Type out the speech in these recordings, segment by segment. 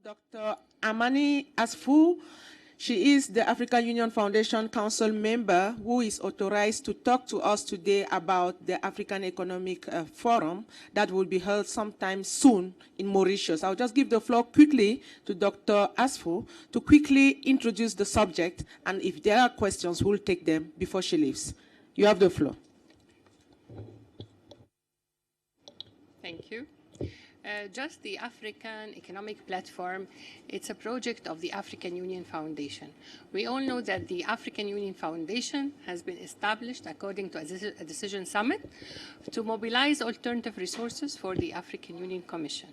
Dr. Amany ASFOUR. She is the African Union Foundation Council member who is authorized to talk to us today about the African Economic Forum that will be held sometime soon in Mauritius. I'll just give the floor quickly to Dr. ASFOUR to quickly introduce the subject, and if there are questions, we'll take them before she leaves. You have the floor. Thank you. Just the African Economic Platform, it's a project of the African Union Foundation. We all know that the African Union Foundation has been established according to a decision summit to mobilize alternative resources for the African Union Commission.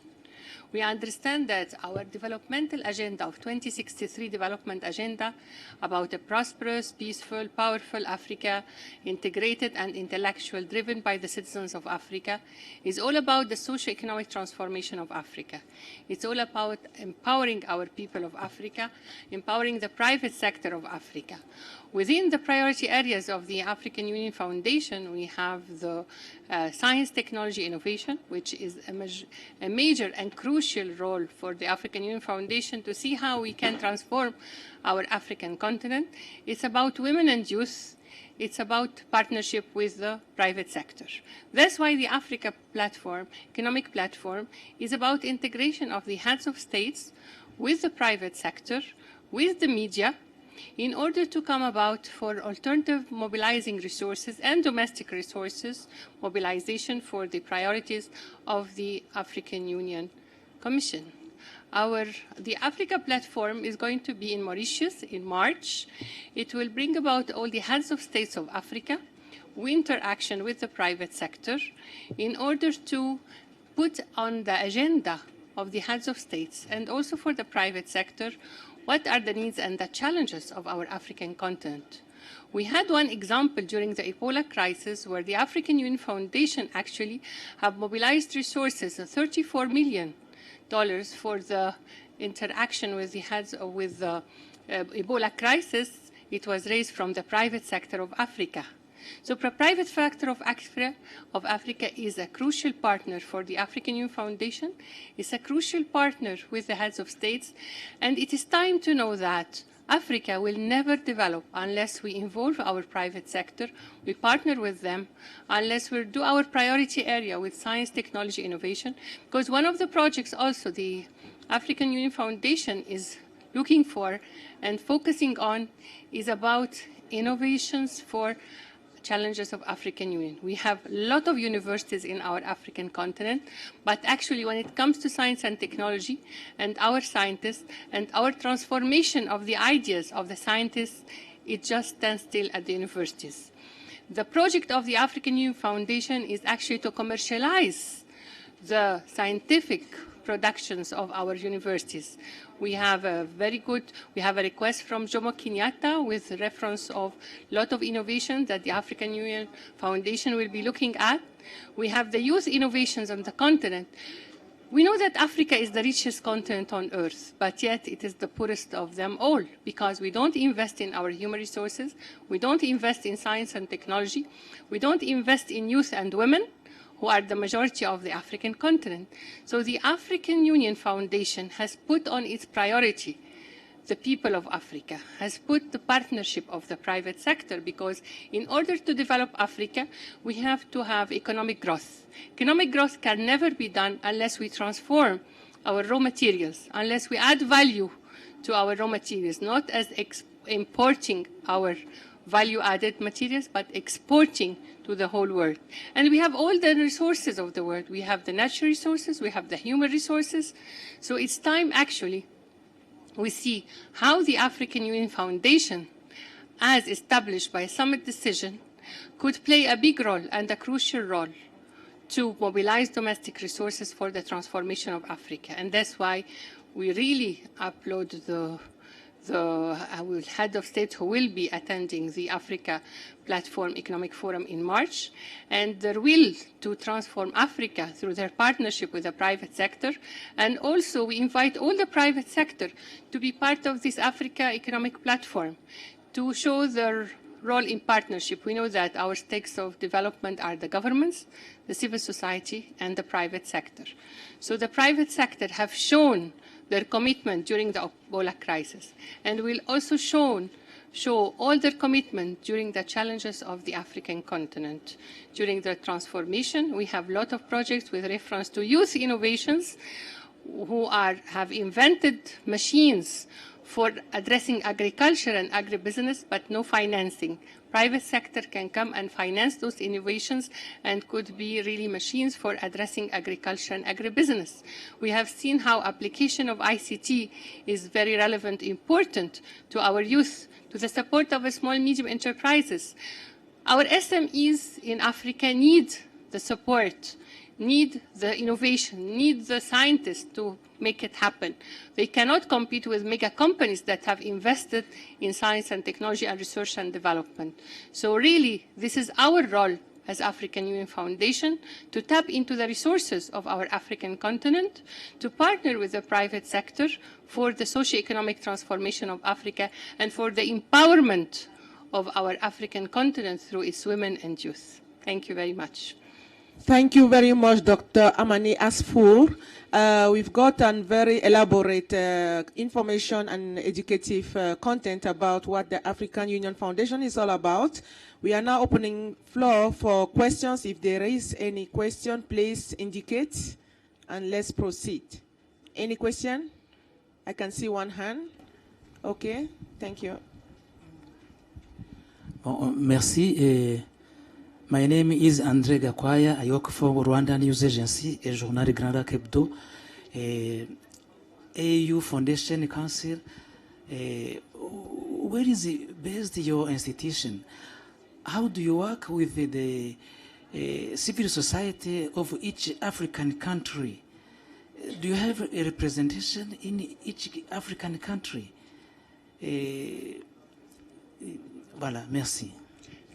We understand that our developmental agenda of 2063 development agenda about a prosperous, peaceful, powerful Africa, integrated and intellectual, driven by the citizens of Africa, is all about the socio-economic transformation of Africa. It's all about empowering our people of Africa, empowering the private sector of Africa. Within the priority areas of the African Union Foundation, we have the science, technology, innovation, which is a major and crucial role for the African Union Foundation to see how we can transform our African continent. It's about women and youth. It's about partnership with the private sector. That's why the Africa platform, economic platform, is about integration of the heads of states with the private sector, with the media, in order to come about for alternative mobilizing resources and domestic resources mobilization for the priorities of the African Union Commission. The Africa platform is going to be in Mauritius in March. It will bring about all the heads of states of Africa with interaction with the private sector in order to put on the agenda of the heads of states and also for the private sector what are the needs and the challenges of our African continent. We had one example during the Ebola crisis where the African Union Foundation actually have mobilized resources, $34 million for the interaction with the heads with the Ebola crisis. It was raised from the private sector of Africa. So the private sector of Africa is a crucial partner for the African Union Foundation. It's a crucial partner with the heads of states. And it is time to know that Africa will never develop unless we involve our private sector, we partner with them, unless we do our priority area with science, technology, innovation. Because one of the projects also the African Union Foundation is looking for and focusing on is about innovations for challenges of African Union. We have a lot of universities in our African continent, but actually when it comes to science and technology and our scientists and our transformation of the ideas of the scientists, it just stands still at the universities. The project of the African Union Foundation is actually to commercialize the scientific productions of our universities. We have a request from Jomo Kenyatta with reference of a lot of innovation that the African Union Foundation will be looking at. We have the youth innovations on the continent. We know that Africa is the richest continent on earth, but yet it is the poorest of them all because we don't invest in our human resources, we don't invest in science and technology, we don't invest in youth and women, who are the majority of the African continent. So the African Union Foundation has put on its priority the people of Africa, has put the partnership of the private sector, because in order to develop Africa, we have to have economic growth. Economic growth can never be done unless we transform our raw materials, unless we add value to our raw materials, not as importing our value-added materials, but exporting to the whole world. And we have all the resources of the world. We have the natural resources, we have the human resources. So it's time, actually, we see how the African Union Foundation, as established by a summit decision, could play a big role and a crucial role to mobilize domestic resources for the transformation of Africa. And that's why we really applaud the head of state who will be attending the Africa Platform Economic Forum in March, and their will to transform Africa through their partnership with the private sector. And also we invite all the private sector to be part of this Africa Economic Platform to show their role in partnership. We know that our stakes of development are the governments, the civil society, and the private sector. So the private sector have shown their commitment during the Ebola crisis. And will also show all their commitment during the challenges of the African continent. During the transformation, we have a lot of projects with reference to youth innovations who have invented machines for addressing agriculture and agribusiness, but no financing. Private sector can come and finance those innovations and could be really machines for addressing agriculture and agribusiness. We have seen how application of ICT is very relevant, important to our youth, to the support of small, medium enterprises. Our SMEs in Africa need the support, need the innovation, need the scientists to make it happen. They cannot compete with mega companies that have invested in science and technology and research and development. So really, this is our role as African Union Foundation to tap into the resources of our African continent, to partner with the private sector for the socio-economic transformation of Africa and for the empowerment of our African continent through its women and youth. Thank you very much. Thank you very much, Dr. Amany ASFOUR. We've gotten very elaborate information and educative content about what the African Union Foundation is all about. We are now opening floor for questions. If there is any question, please indicate and let's proceed. Any question? I can see one hand. Okay, thank you. Merci. My name is Andre Gakwaya. I work for Rwanda News Agency, a journal Grand Lac Hebdo, AU Foundation Council. Where is based your institution? How do you work with the civil society of each African country? Do you have a representation in each African country? Voilà, merci.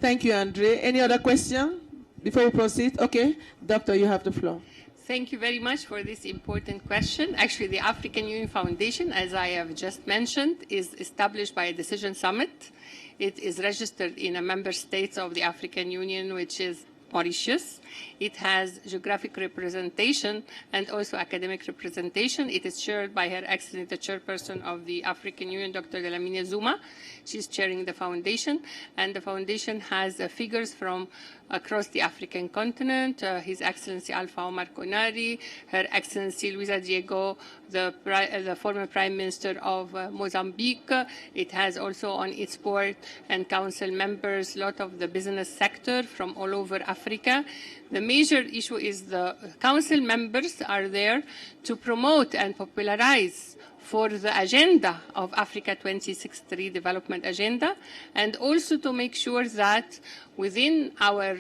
Thank you, Andre. Any other question before we proceed? Okay, Doctor, you have the floor. Thank you very much for this important question. Actually, the African Union Foundation, as I have just mentioned, is established by a decision summit. It is registered in a member state of the African Union, which is Mauritius. It has geographic representation and also academic representation. It is chaired by Her Excellency, the chairperson of the African Union, Dr. Dlamini Zuma. She's chairing the foundation, and the foundation has figures from across the African continent, His Excellency Alpha Omar Konari, Her Excellency Luisa Diego, the former Prime Minister of Mozambique. It has also on its board and council members a lot of the business sector from all over Africa. The major issue is the council members are there to promote and popularize for the agenda of Africa 2063 development agenda, and also to make sure that within our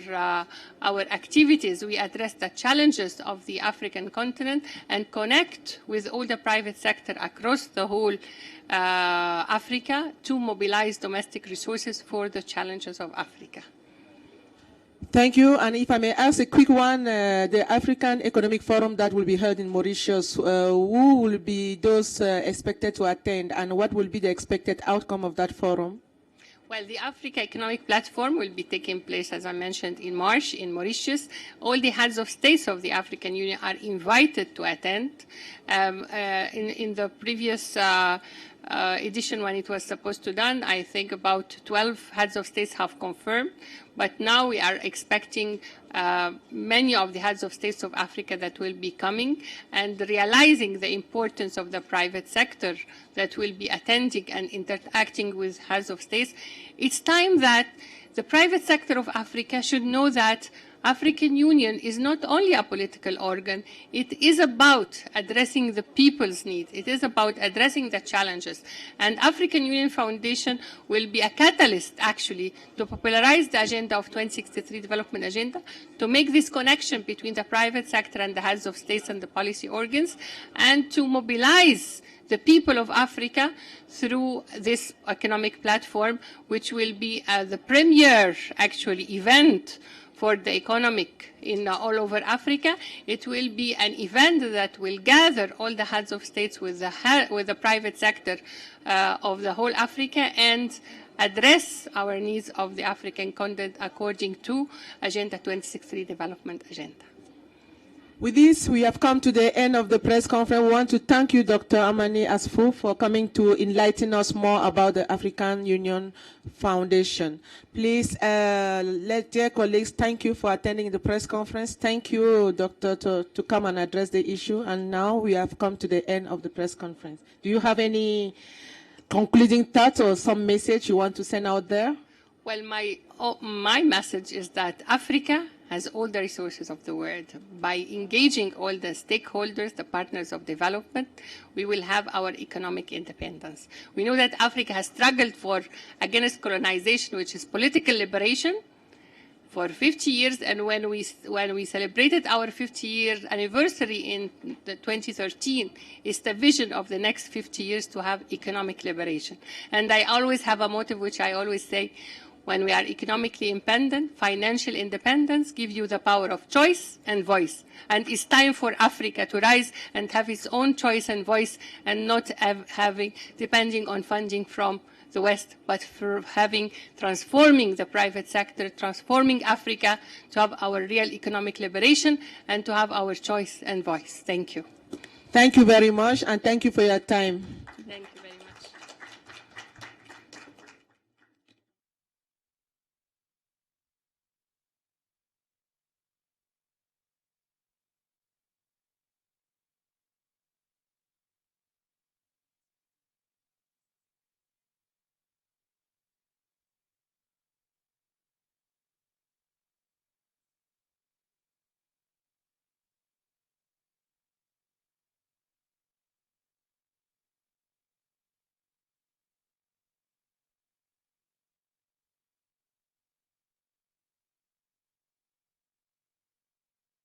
activities we address the challenges of the African continent and connect with all the private sector across the whole Africa to mobilize domestic resources for the challenges of Africa. Thank you. And if I may ask a quick one, the African Economic Forum that will be held in Mauritius, who will be those expected to attend, and what will be the expected outcome of that forum? Well, the Africa Economic Platform will be taking place, as I mentioned, in March in Mauritius. All the heads of states of the African Union are invited to attend. In the previous edition, when it was supposed to done, I think about 12 heads of states have confirmed. But now we are expecting many of the heads of states of Africa that will be coming, and realizing the importance of the private sector that will be attending and interacting with heads of states. It's time that the private sector of Africa should know that African Union is not only a political organ, it is about addressing the people's needs. It is about addressing the challenges. And African Union Foundation will be a catalyst, actually, to popularize the agenda of 2063 development agenda, to make this connection between the private sector and the heads of states and the policy organs, and to mobilize the people of Africa through this economic platform, which will be the premier, actually, event for the economic in all over Africa. It will be an event that will gather all the heads of states with the private sector of the whole Africa and address our needs of the African continent according to Agenda 2063 Development Agenda. With this, we have come to the end of the press conference. We want to thank you, Dr. Amany ASFOUR, for coming to enlighten us more about the African Union Foundation. Please, dear colleagues, thank you for attending the press conference. Thank you, Doctor, to come and address the issue. And now we have come to the end of the press conference. Do you have any concluding thoughts or some message you want to send out there? Well, my message is that Africa has all the resources of the world. By engaging all the stakeholders, the partners of development, we will have our economic independence. We know that Africa has struggled against colonization, which is political liberation, for 50 years, and when we celebrated our 50-year anniversary in 2013, it's the vision of the next 50 years to have economic liberation. And I always have a motto, which I always say, when we are economically independent, financial independence gives you the power of choice and voice. And it's time for Africa to rise and have its own choice and voice, and not depending on funding from the West, but for transforming the private sector, transforming Africa to have our real economic liberation and to have our choice and voice. Thank you. Thank you very much, and thank you for your time. Thank you very much.